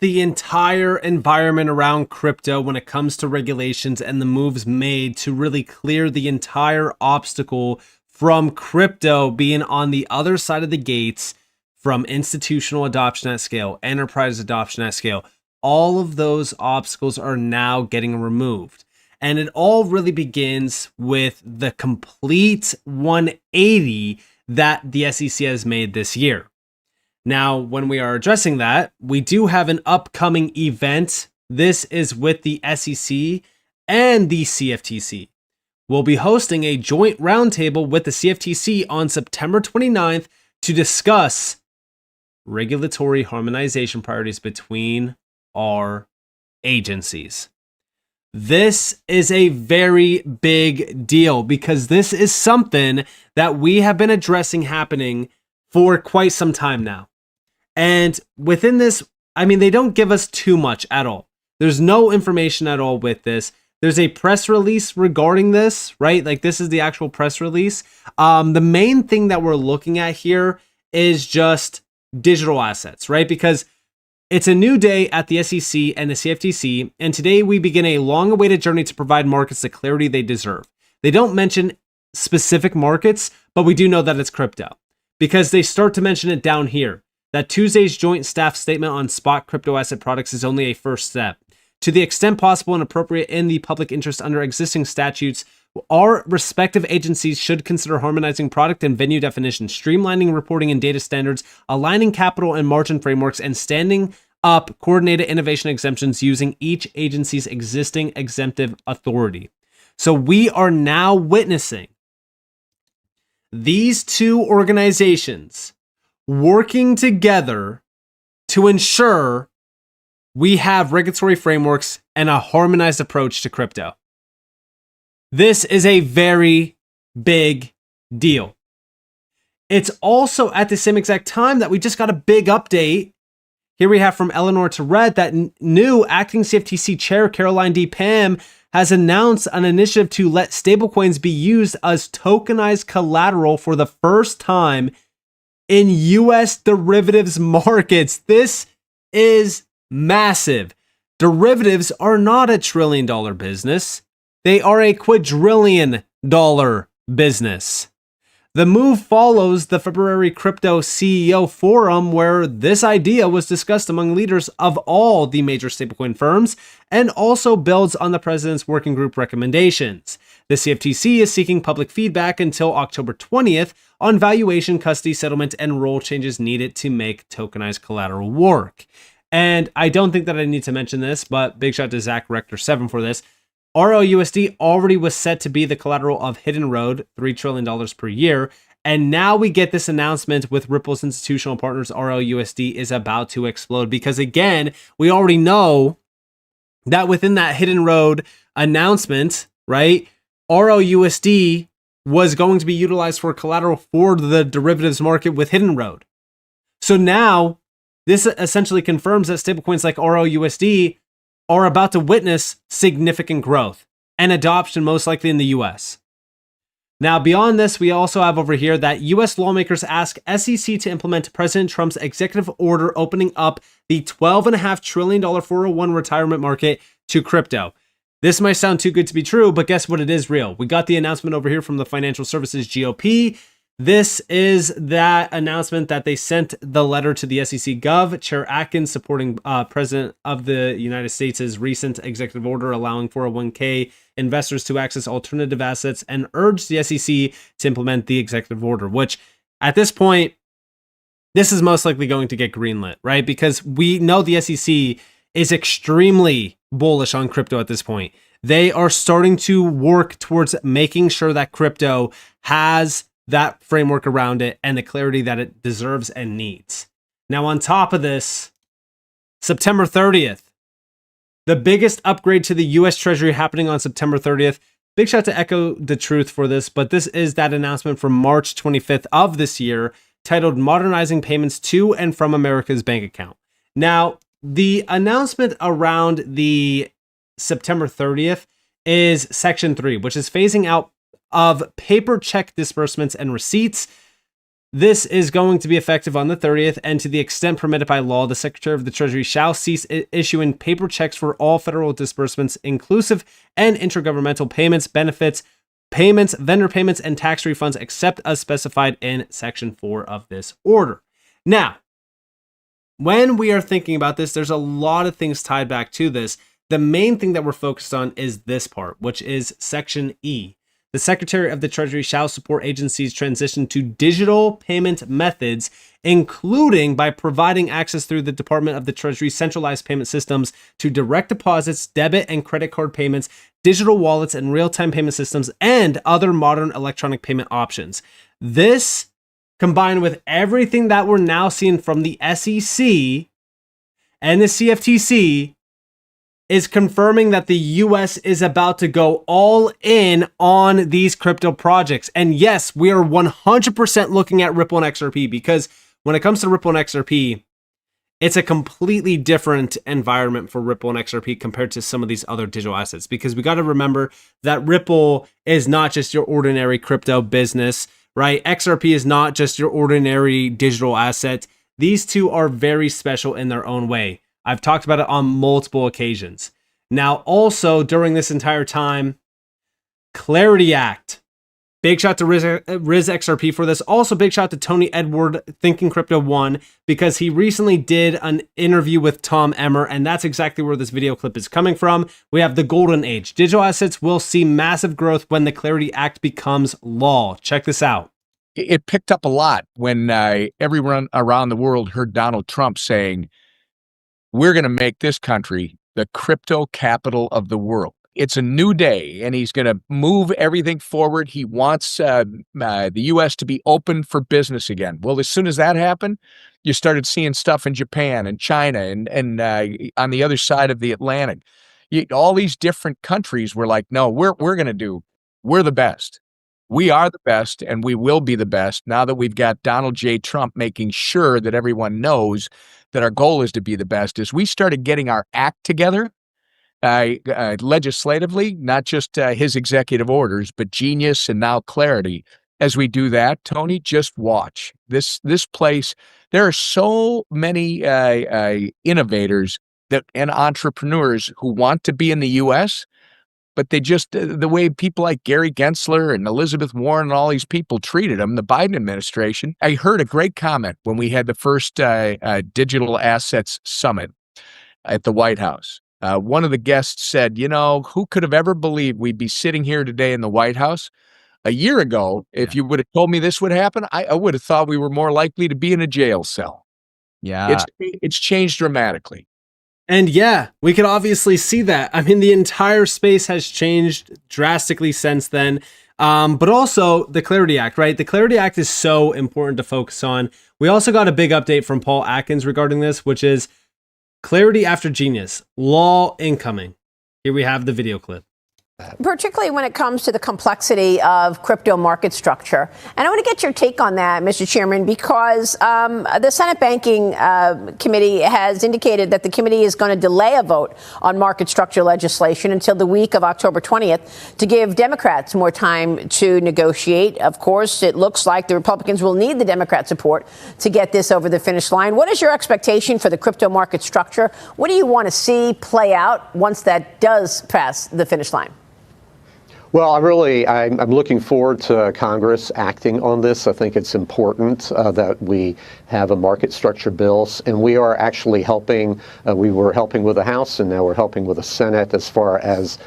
the entire environment around crypto when it comes to regulations and the moves made to really clear the entire obstacle from crypto being on the other side of the gates, from institutional adoption at scale, enterprise adoption at scale. All of those obstacles are now getting removed. And it all really begins with the complete 180 that the SEC has made this year. Now, when we are addressing that, we do have an upcoming event. This is with the SEC and the CFTC. We'll be hosting a joint roundtable with the CFTC on September 29th to discuss regulatory harmonization priorities between our agencies. This is a very big deal because this is something that we have been addressing happening for quite some time now. And within this, I mean, they don't give us too much at all. There's no information at all with this. There's a press release regarding this, right? Like, this is the actual press release. The main thing that we're looking at here is just digital assets, right? Because it's a new day at the SEC and the CFTC, and today we begin a long-awaited journey to provide markets the clarity they deserve. They don't mention specific markets, but we do know that it's crypto because they start to mention it down here. That Tuesday's joint staff statement on spot crypto asset products is only a first step. To the extent possible and appropriate in the public interest under existing statutes, our respective agencies should consider harmonizing product and venue definitions, streamlining reporting and data standards, aligning capital and margin frameworks, and standing up coordinated innovation exemptions using each agency's existing exemptive authority. So we are now witnessing these two organizations working together to ensure we have regulatory frameworks and a harmonized approach to crypto. This is a very big deal. It's also at the same exact time that we just got a big update. Here we have from Eleanor to Red that new acting CFTC chair Caroline D. Pam has announced an initiative to let stablecoins be used as tokenized collateral for the first time in US derivatives markets. This is massive. Derivatives are not a $1 trillion business. They are a $quadrillion business. The move follows the February Crypto CEO Forum, where this idea was discussed among leaders of all the major stablecoin firms and also builds on the president's working group recommendations. The CFTC is seeking public feedback until October 20th on valuation, custody, settlement, and rule changes needed to make tokenized collateral work. And I don't think that I need to mention this, but big shout out to Zach Rector7 for this. RLUSD already was set to be the collateral of Hidden Road, $3 trillion per year. And now we get this announcement with Ripple's institutional partners, RLUSD is about to explode. Because again, we already know that within that Hidden Road announcement, right, RLUSD was going to be utilized for collateral for the derivatives market with Hidden Road. So now this essentially confirms that stablecoins like RLUSD are about to witness significant growth and adoption, most likely in the US. Now, beyond this, we also have over here that US lawmakers ask SEC to implement President Trump's executive order opening up the $12.5 trillion 401 retirement market to crypto. This might sound too good to be true, but guess what? It is real. We got the announcement over here from the Financial Services GOP. This is that announcement that they sent the letter to the SEC Gov, Chair Atkins supporting President of the United States' recent executive order allowing 401k investors to access alternative assets and urged the SEC to implement the executive order, which at this point, this is most likely going to get greenlit, right? Because we know the SEC is extremely bullish on crypto at this point. They are starting to work towards making sure that crypto has that framework around it and the clarity that it deserves and needs. Now, on top of this, September 30th, the biggest upgrade to the US Treasury happening on September 30th. Big shout to Echo the Truth for this, but this is that announcement from March 25th of this year titled Modernizing Payments to and from America's Bank Account. Now, the announcement around the September 30th is Section 3, which is phasing out of paper check disbursements and receipts. This is going to be effective on the 30th, and to the extent permitted by law, the Secretary of the Treasury shall cease issuing paper checks for all federal disbursements, inclusive and intergovernmental payments, benefits, payments, vendor payments, and tax refunds, except as specified in Section 4 of this order. Now, when we are thinking about this, there's a lot of things tied back to this. The main thing that we're focused on is this part, which is Section E. The Secretary of the Treasury shall support agencies' transition to digital payment methods, including by providing access through the Department of the Treasury's centralized payment systems to direct deposits, debit and credit card payments, digital wallets, and real-time payment systems, and other modern electronic payment options. This, combined with everything that we're now seeing from the SEC and the CFTC, is confirming that the US is about to go all in on these crypto projects. And yes, we are 100% looking at Ripple and XRP, because when it comes to Ripple and XRP, it's a completely different environment for Ripple and XRP compared to some of these other digital assets, because we got to remember that Ripple is not just your ordinary crypto business, right? XRP is not just your ordinary digital asset. These two are very special in their own way. I've talked about it on multiple occasions. Now, also during this entire time, Clarity Act. Big shout to Riz XRP for this. Also, big shout to Tony Edward, Thinking Crypto 1, because he recently did an interview with Tom Emmer, and that's exactly where this video clip is coming from. We have the golden age. Digital assets will see massive growth when the Clarity Act becomes law. Check this out. It picked up a lot when everyone around the world heard Donald Trump saying, we're going to make this country the crypto capital of the world. It's a new day, and he's going to move everything forward. He wants the U.S. to be open for business again. Well, as soon as that happened, you started seeing stuff in Japan and China and on the other side of the Atlantic. All these different countries were like, no, we're the best. We are the best, and we will be the best now that we've got Donald J. Trump making sure that everyone knows that our goal is to be the best. As we started getting our act together legislatively, not just his executive orders, but Genius and now Clarity. As we do that, Tony, just watch. This place, there are so many innovators and entrepreneurs who want to be in the U.S., but they just, the way people like Gary Gensler and Elizabeth Warren and all these people treated them, the Biden administration. I heard a great comment when we had the first Digital Assets Summit at the White House. One of the guests said, you know, who could have ever believed we'd be sitting here today in the White House? A year ago, if you would have told me this would happen, I would have thought we were more likely to be in a jail cell. Yeah. It's changed dramatically. And yeah, we can obviously see that. I mean, the entire space has changed drastically since then. But also the Clarity Act, right? The Clarity Act is so important to focus on. We also got a big update from Paul Atkins regarding this, which is Clarity after Genius, law incoming. Here we have the video clip. Particularly when it comes to the complexity of crypto market structure. And I want to get your take on that, Mr. Chairman, because the Senate Banking Committee has indicated that the committee is going to delay a vote on market structure legislation until the week of October 20th to give Democrats more time to negotiate. Of course, it looks like the Republicans will need the Democrat support to get this over the finish line. What is your expectation for the crypto market structure? What do you want to see play out once that does pass the finish line? Well, I'm looking forward to Congress acting on this. I think it's important that we have a market structure bill, and we are actually helping. We were helping with the House, and now we're helping with the Senate as far as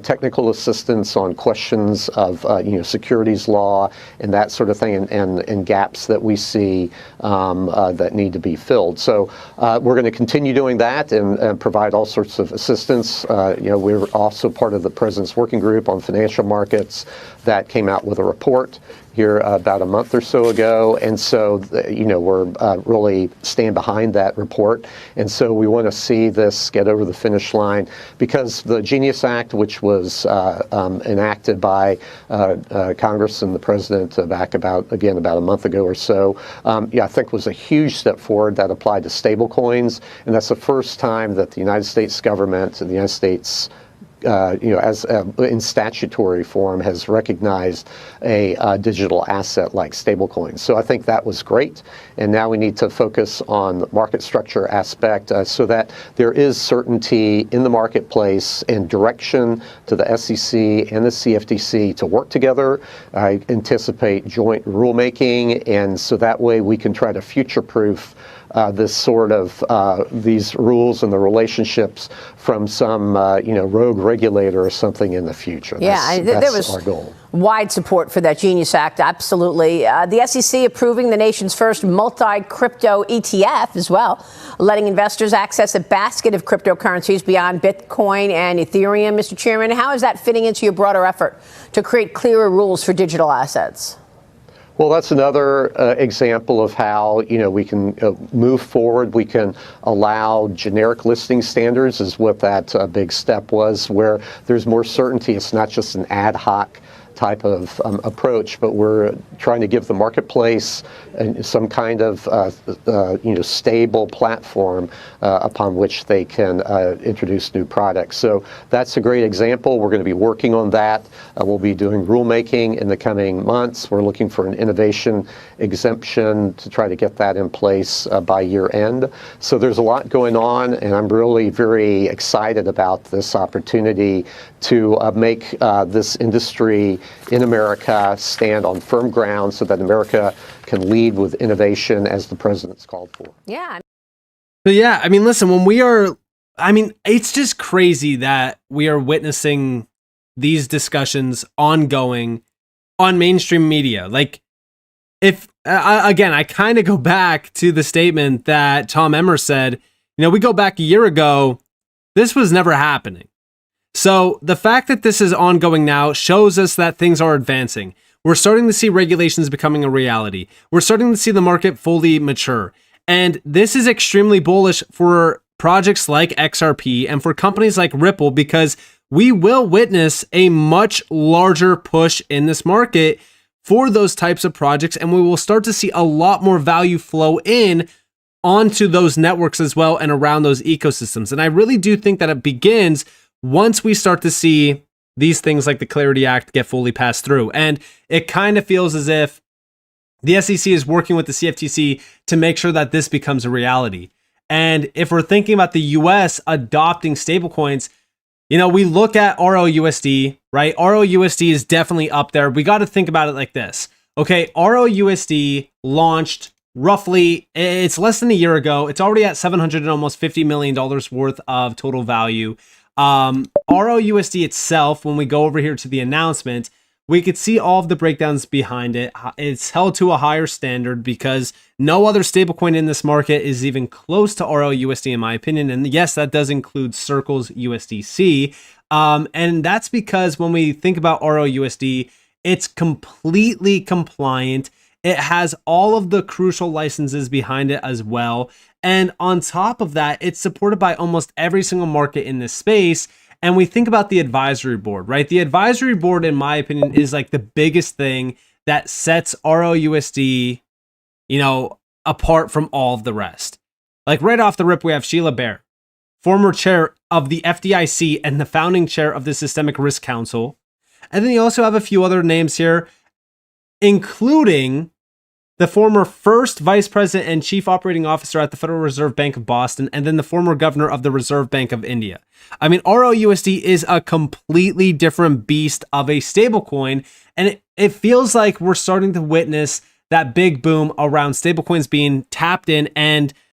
technical assistance on questions of securities law and that sort of thing, and gaps that we see that need to be filled. So we're going to continue doing that and provide all sorts of assistance. We're also part of the President's Working Group on Financial Markets that came out with a report here about a month or so ago, and so we're really stand behind that report, and so we want to see this get over the finish line, because the Genius Act, which was enacted by Congress and the President back about a month ago or so, I think was a huge step forward that applied to stable coins, and that's the first time that the United States government and the United States as in statutory form, has recognized a digital asset like stablecoins. So I think that was great. And now we need to focus on the market structure aspect so that there is certainty in the marketplace and direction to the SEC and the CFTC to work together. I anticipate joint rulemaking, and so that way we can try to future-proof this sort of these rules and the relationships from some rogue regulator or something in the future. Yeah, that's there was our goal. Wide support for that Genius Act, absolutely. The SEC approving the nation's first multi-crypto ETF as well, letting investors access a basket of cryptocurrencies beyond Bitcoin and Ethereum. Mr. Chairman, how is that fitting into your broader effort to create clearer rules for digital assets? Well, that's another example of how we can move forward. We can allow generic listing standards, is what that big step was, where there's more certainty. It's not just an ad hoc type of approach, but we're trying to give the marketplace some kind of stable platform upon which they can introduce new products. So that's a great example. We're going to be working on that. We'll be doing rulemaking in the coming months. We're looking for an innovation exemption to try to get that in place by year end. So there's a lot going on, and I'm really very excited about this opportunity to make this industry in America stand on firm ground so that America can lead with innovation as the president's called for. Yeah. So yeah, I mean, listen, it's just crazy that we are witnessing these discussions ongoing on mainstream media. Like, if, again, I kind of go back to the statement that Tom Emmer said, we go back a year ago, this was never happening. So the fact that this is ongoing now shows us that things are advancing. We're starting to see regulations becoming a reality. We're starting to see the market fully mature. And this is extremely bullish for projects like XRP and for companies like Ripple, because we will witness a much larger push in this market for those types of projects, and we will start to see a lot more value flow in onto those networks as well and around those ecosystems. And I really do think that it begins once we start to see these things like the Clarity Act get fully passed through. And it kind of feels as if the SEC is working with the CFTC to make sure that this becomes a reality. And if we're thinking about the US adopting stablecoins, we look at RLUSD, right? RLUSD is definitely up there. We got to think about it like this. Okay, RLUSD launched roughly, it's less than a year ago. It's already at $700 and almost $50 million worth of total value. RLUSD itself, when we go over here to the announcement, we could see all of the breakdowns behind it. It's held to a higher standard because no other stablecoin in this market is even close to RLUSD, in my opinion. And yes, that does include Circle's USDC. And that's because when we think about RLUSD, it's completely compliant. It has all of the crucial licenses behind it as well. And on top of that, it's supported by almost every single market in this space. And we think about the advisory board, right? The advisory board, in my opinion, is like the biggest thing that sets RLUSD, apart from all of the rest. Like right off the rip, we have Sheila Bair, former chair of the FDIC and the founding chair of the Systemic Risk Council. And then you also have a few other names here, including the former first vice president and chief operating officer at the Federal Reserve Bank of Boston, and then the former governor of the Reserve Bank of India. I mean, RLUSD is a completely different beast of a stablecoin, and it feels like we're starting to witness that big boom around stablecoins being tapped in and